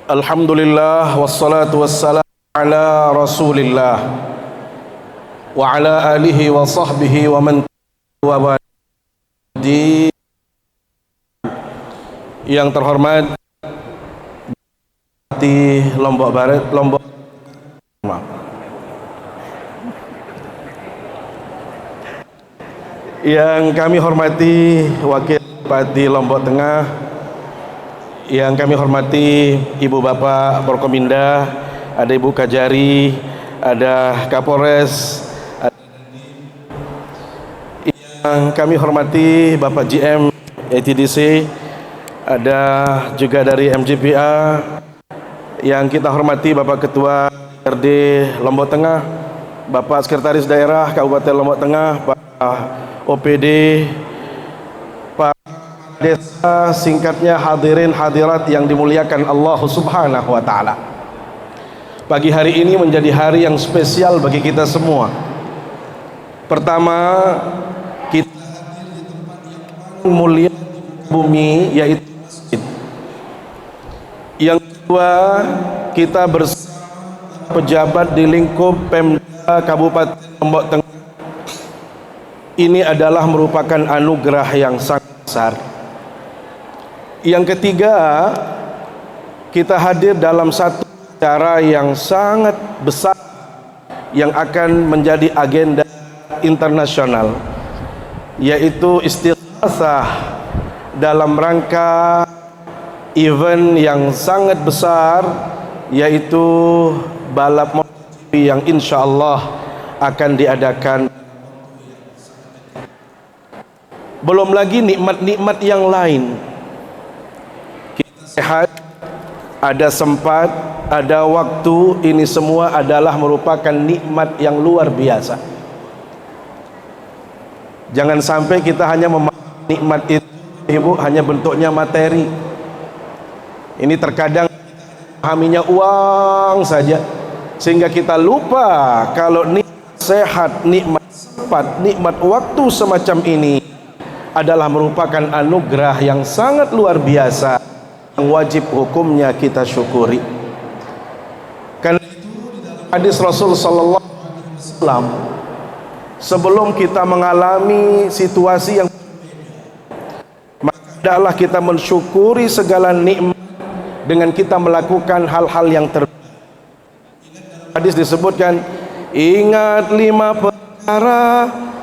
Alhamdulillah wassalatu wassalamu ala Rasulillah wa ala alihi wa sahbihi wa man wa di yang terhormat di Lombok Barat, Lombok yang kami hormati Wakil Bupati Lombok Tengah, yang kami hormati Ibu Bapak Forkominda, ada Ibu Kajari, ada Kapolres, yang kami hormati Bapak GM ETDC, ada juga dari MJPA, yang kita hormati Bapak Ketua RD Lombok Tengah, Bapak Sekretaris Daerah Kabupaten Lombok Tengah, Pak OPD, Pak Desa, singkatnya hadirin hadirat yang dimuliakan Allah Subhanahu wa taala. Pagi hari ini menjadi hari yang spesial bagi kita semua. Pertama, kita mulia bumi, yaitu masjid. Yang kedua, kita bersama pejabat di lingkup Pemda Kabupaten Lombok Tengah. Ini adalah merupakan anugerah yang sangat besar. Yang ketiga, kita hadir dalam satu acara yang sangat besar yang akan menjadi agenda internasional, yaitu istighosah dalam rangka event yang sangat besar, yaitu balap MotoGP yang insya Allah akan diadakan. Belum lagi nikmat-nikmat yang lain. Kita sehat, ada sempat, ada waktu, ini semua adalah merupakan nikmat yang luar biasa. Jangan sampai kita hanya memahami nikmat itu, Ibu, hanya bentuknya materi. Ini terkadang memahaminya uang saja, sehingga kita lupa kalau nikmat sehat, nikmat sempat, nikmat waktu semacam ini adalah merupakan anugerah yang sangat luar biasa yang wajib hukumnya kita syukuri. Karena itu hadis Rasul sallallahu alaihi wasallam, sebelum kita mengalami situasi yang maka hendaklah kita mensyukuri segala nikmat dengan kita melakukan hal-hal yang terbaik. Hadis disebutkan, ingat 5 perkara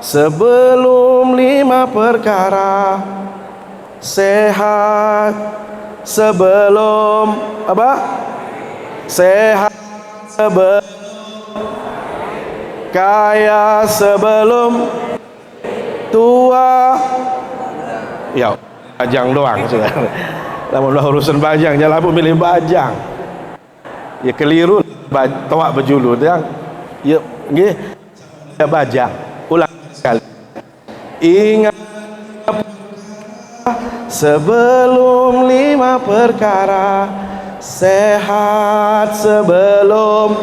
sebelum 5 perkara, sehat sebelum apa? Sehat sebelum kaya, sebelum tua. Ya, bajang doang sudah. Lamun urusan bajang, jangan aku milih bajang. Ya keliru, toak bejulu yang ya nggih, ya bajang. Ulang sekali. Ingat sebelum 5 perkara, sehat sebelum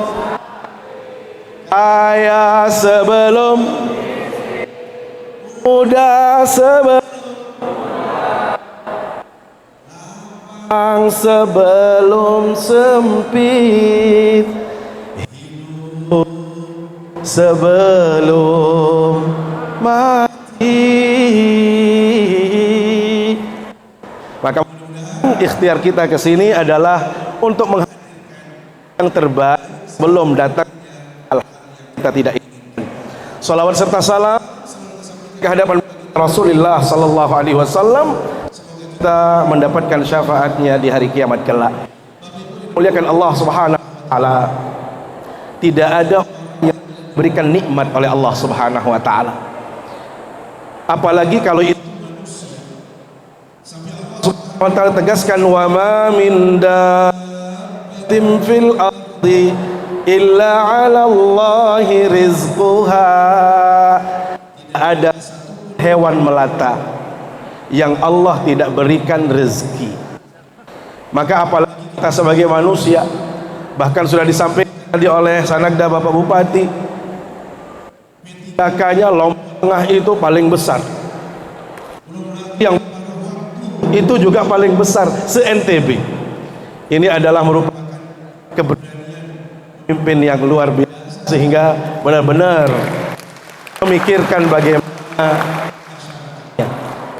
kaya, sebelum muda, sebelum sebelum sempit, hidup sebelum mati. Maka ikhtiar kita ke sini adalah untuk menghadirkan yang terbaik sebelum datang kita tidak inginkan. Salawat serta salam ke hadapan Rasulullah sallallahu alaihi wasallam, kita mendapatkan syafaatnya di hari kiamat kelak. Muliakan Allah Subhanahu wa taala. Tidak ada yang diberikan nikmat oleh Allah Subhanahu wa taala, apalagi kalau itu Subhanahu wa taala tegaskan, wa ma min datin fil ardi illa 'ala Allahi rizquha. Ada hewan melata yang Allah tidak berikan rezeki. Maka apalagi kita sebagai manusia. Bahkan sudah disampaikan oleh Sanagda Bapak Bupati, Dakanya Lombok Tengah itu paling besar, yang itu juga paling besar se-NTB. Ini adalah merupakan pemimpin yang luar biasa, sehingga benar-benar memikirkan bagaimana.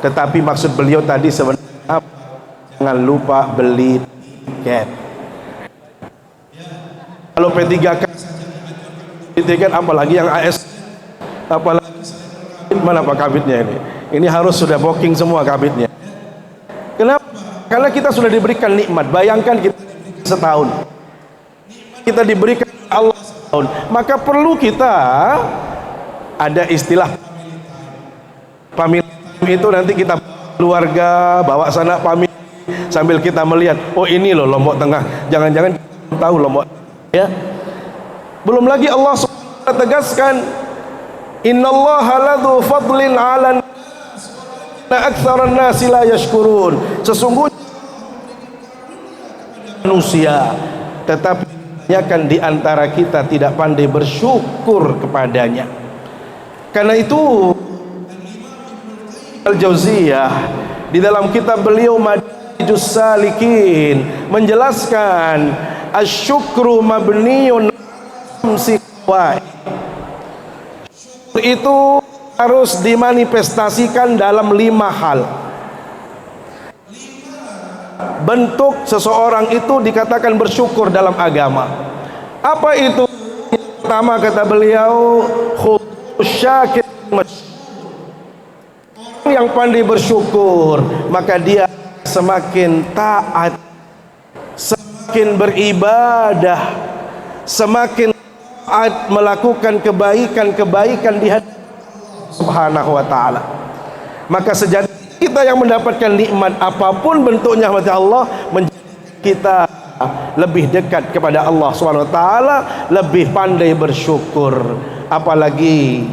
Tetapi maksud beliau tadi sebenarnya jangan lupa beli tiket. Kalau P3K tiket, apalagi yang AS, apalagi mana Pak Kabitnya ini? Ini harus sudah booking semua kabitnya. Kenapa? Karena kita sudah diberikan nikmat. Bayangkan kita setahun, kita diberikan Allah setahun, maka perlu kita ada istilah pamit. Itu nanti kita keluarga bawa sana pamit sambil kita melihat, oh ini loh Lombok Tengah. Jangan-jangan kita tahu Lombok, ya. Belum lagi Allah SWT tegaskan, innallaha ladzu fadlin 'alan aktsaran nasi la yashkurun. Sesungguhnya manusia, tetapi kebanyakan di antara kita tidak pandai bersyukur kepadanya. Karena itu Al-Jauziyah di dalam kitab beliau Madarijus Salikin menjelaskan asyukru mabniun siqwa. Itu harus dimanifestasikan dalam 5 hal. Bentuk seseorang itu dikatakan bersyukur dalam agama. Apa itu? Pertama kata beliau, khusyakir, yang pandai bersyukur, maka dia semakin taat, semakin beribadah, semakin taat melakukan kebaikan-kebaikan di hati Subhanahu wa ta'ala. Maka sejati kita yang mendapatkan nikmat apapun bentuknya mati Allah, menjadi kita lebih dekat kepada Allah Subhanahu wa ta'ala, lebih pandai bersyukur. Apalagi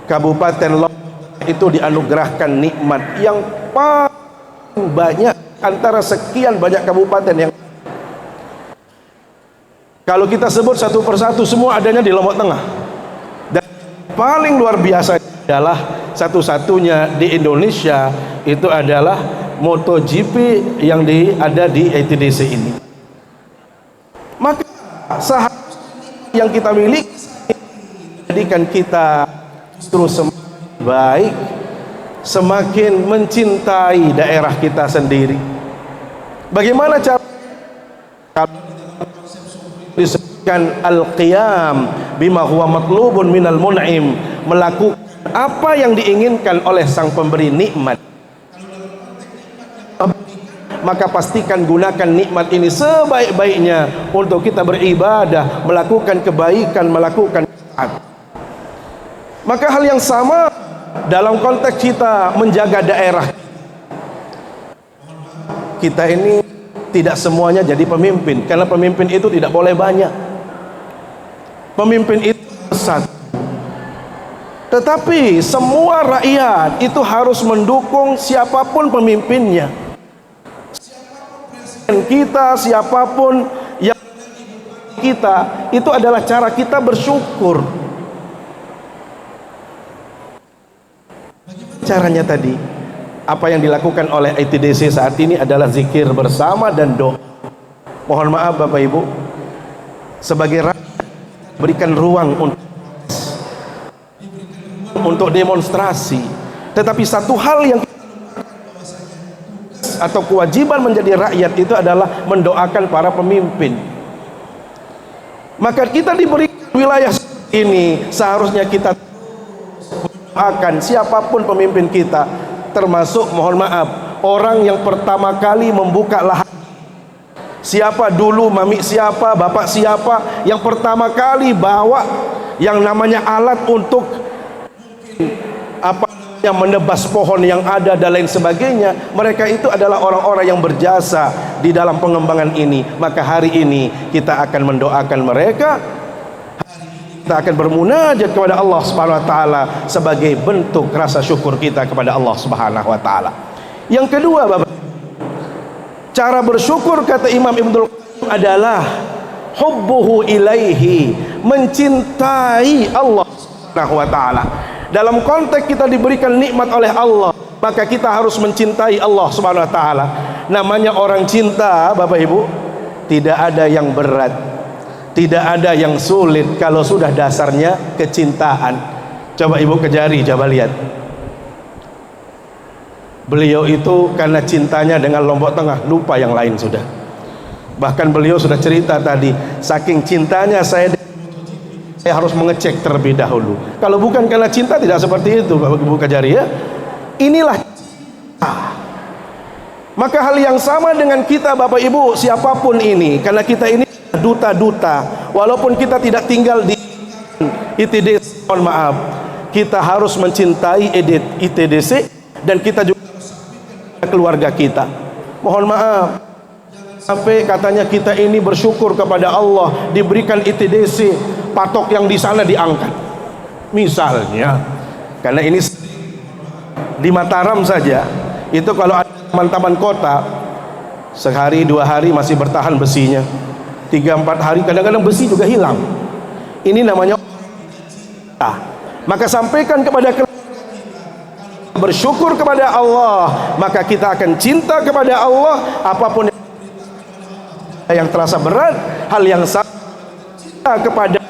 Kabupaten Lombok itu dianugerahkan nikmat yang paling banyak antara sekian banyak kabupaten yang, kalau kita sebut satu persatu, semua adanya di Lombok Tengah. Dan paling luar biasa adalah satu-satunya di Indonesia itu adalah MotoGP yang ada di ITDC ini. Maka seharusnya yang kita miliki jadikan kita terus semakin baik, semakin mencintai daerah kita sendiri. Bagaimana cara? Disebutkan al-qiyam bima huwa matlubun minal mun'im, melakukan apa yang diinginkan oleh sang pemberi nikmat. Maka pastikan gunakan nikmat ini sebaik-baiknya untuk kita beribadah, melakukan kebaikan, melakukan taat. Maka hal yang sama dalam konteks kita menjaga daerah kita ini, tidak semuanya jadi pemimpin, karena pemimpin itu tidak boleh banyak. Pemimpin itu satu, tetapi semua rakyat itu harus mendukung siapapun pemimpinnya. Kita, siapapun yang kita, itu adalah cara kita bersyukur. Caranya tadi, apa yang dilakukan oleh ITDC saat ini adalah zikir bersama dan doa. Mohon maaf Bapak Ibu, sebagai rakyat berikan ruang untuk demonstrasi, tetapi satu hal yang atau kewajiban menjadi rakyat itu adalah mendoakan para pemimpin. Maka kita diberi wilayah ini, seharusnya kita akan siapapun pemimpin kita, termasuk mohon maaf orang yang pertama kali membuka lahan. Siapa dulu, mami siapa, bapak siapa yang pertama kali bawa yang namanya alat untuk apa yang menebas pohon yang ada dan lain sebagainya. Mereka itu adalah orang-orang yang berjasa di dalam pengembangan ini. Maka hari ini kita akan mendoakan mereka, kita akan bermunajat kepada Allah Subhanahu wa taala sebagai bentuk rasa syukur kita kepada Allah Subhanahu wa taala. Yang kedua, Bapak, cara bersyukur kata Imam Ibnul Qayyim adalah hubbuhu ilaihi, mencintai Allah Subhanahu wa taala. Dalam konteks kita diberikan nikmat oleh Allah, maka kita harus mencintai Allah Subhanahu wa taala. Namanya orang cinta, Bapak Ibu, tidak ada yang berat, tidak ada yang sulit kalau sudah dasarnya kecintaan. Coba Ibu kejari, coba lihat. Beliau itu karena cintanya dengan Lombok Tengah lupa yang lain sudah. Bahkan beliau sudah cerita tadi, saking cintanya saya harus mengecek terlebih dahulu. Kalau bukan karena cinta tidak seperti itu, Bapak Ibu kejari ya. Inilah cinta. Maka hal yang sama dengan kita, Bapak Ibu, siapapun ini, karena kita ini duta-duta, walaupun kita tidak tinggal di ITDC, mohon maaf, kita harus mencintai ITDC, dan kita juga keluarga kita. Mohon maaf, sampai katanya kita ini bersyukur kepada Allah diberikan ITDC, patok yang di sana diangkat. Misalnya, karena ini di Mataram saja, itu kalau ada taman-taman kota, sehari 2 hari masih bertahan besinya, 3-4 hari kadang-kadang besi juga hilang. Ini namanya maka sampaikan kepada bersyukur kepada Allah, maka kita akan cinta kepada Allah. Apapun yang terasa berat, hal yang sama kepada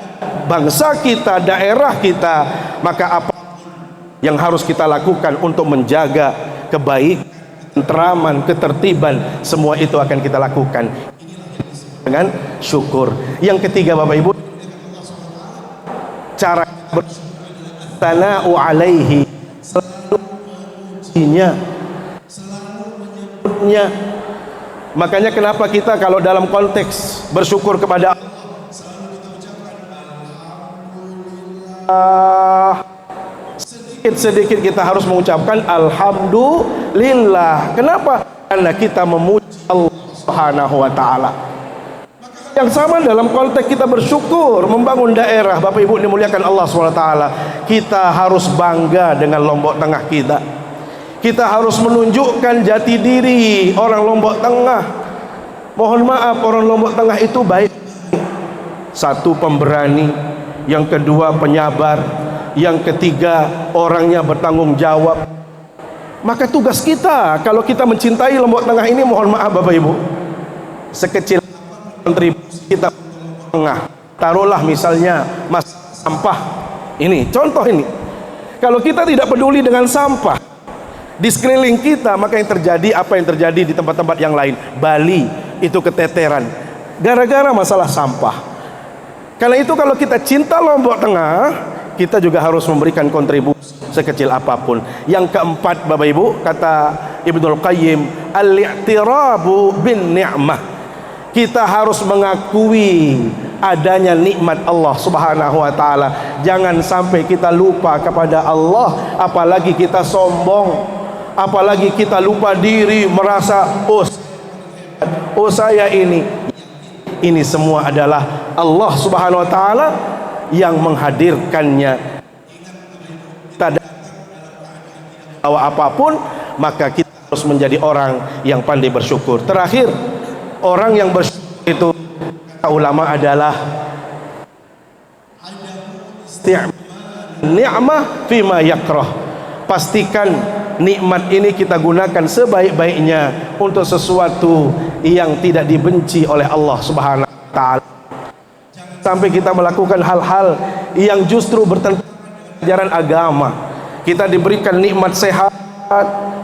bangsa kita, daerah kita, maka apa yang harus kita lakukan untuk menjaga kebaikan, keteraman, ketertiban, semua itu akan kita lakukan dengan syukur. Yang ketiga, Bapak Ibu, cara bertana'u alaihi, menyebutnya. Makanya kenapa kita kalau dalam konteks bersyukur kepada Allah, sedikit-sedikit kita harus mengucapkan alhamdulillah. Kenapa? Karena kita memuji Allah Subhanahu wa taala. Yang sama dalam konteks kita bersyukur membangun daerah, Bapak Ibu dimuliakan Allah Subhanahu wa taala, kita harus bangga dengan Lombok Tengah kita. Kita harus menunjukkan jati diri orang Lombok Tengah. Mohon maaf, orang Lombok Tengah itu baik. Satu, pemberani. Yang kedua, penyabar. Yang ketiga, orangnya bertanggung jawab. Maka tugas kita, kalau kita mencintai Lombok Tengah ini, mohon maaf Bapak Ibu, sekecil kontribusi kita tengah, taruhlah misalnya mas sampah ini, contoh ini. Kalau kita tidak peduli dengan sampah di sekeliling kita, maka yang terjadi apa yang terjadi di tempat-tempat yang lain. Bali itu keteteran gara-gara masalah sampah. Karena itu kalau kita cinta Lombok Tengah, kita juga harus memberikan kontribusi sekecil apapun. Yang keempat, Bapak Ibu, kata Ibnul Qayyim, al-i'tirabu bin ni'mah. Kita harus mengakui adanya nikmat Allah Subhanahu wa taala. Jangan sampai kita lupa kepada Allah, apalagi kita sombong, apalagi kita lupa diri, merasa oh saya ini semua adalah Allah Subhanahu wa taala yang menghadirkannya. Bahwa apapun, maka kita harus menjadi orang yang pandai bersyukur. Terakhir, orang yang bersyukur itu ulama adalah ni'mah fima yakrah. Pastikan nikmat ini kita gunakan sebaik-baiknya untuk sesuatu yang tidak dibenci oleh Allah Subhanahu wa taala. Sampai kita melakukan hal-hal yang justru bertentangan dengan ajaran agama. Kita diberikan nikmat sehat,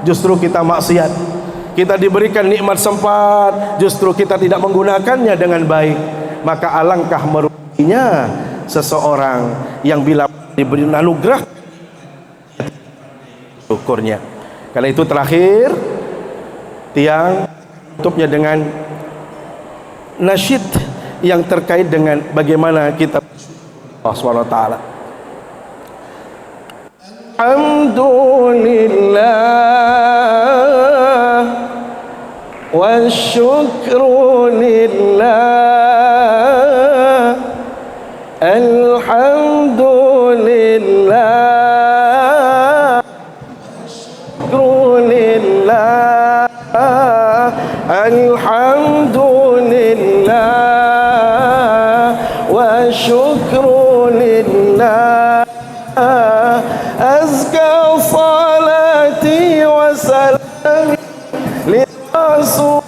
justru kita maksiat. Kita diberikan nikmat sempat, justru kita tidak menggunakannya dengan baik. Maka alangkah meruginya seseorang yang bila diberi anugerah syukurnya. Karena itu terakhir, tiang tutupnya dengan nasyid yang terkait dengan bagaimana kita Allah Subhanahu wa taala. Alhamdulillah wa syukru lillah. Alhamdulillah syukru lillah. Alhamdulillah wa syukru lillah. أزكى صلاتي Rasul.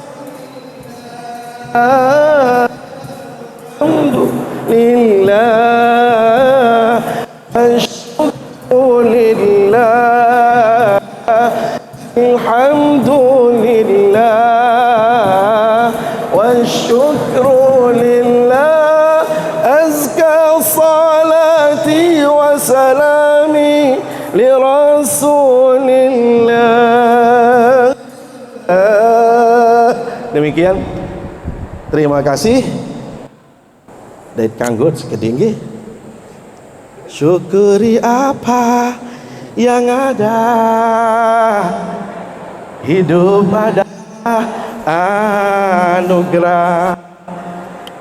Alhamdulillah, asyukurulillah, alhamdulillah, wasyukurulillah, azka salati wa salami li rasulillah. Demikian, terima kasih. Dait kanggut sekedinggi. Syukuri apa yang ada, hidup ada anugerah,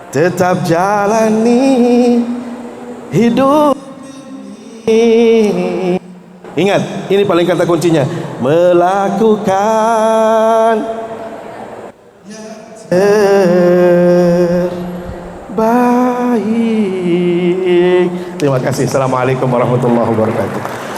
tetap jalani hidup ini. Ingat, ini paling kata kuncinya, melakukan terbaik. Terima kasih. Assalamualaikum warahmatullahi wabarakatuh.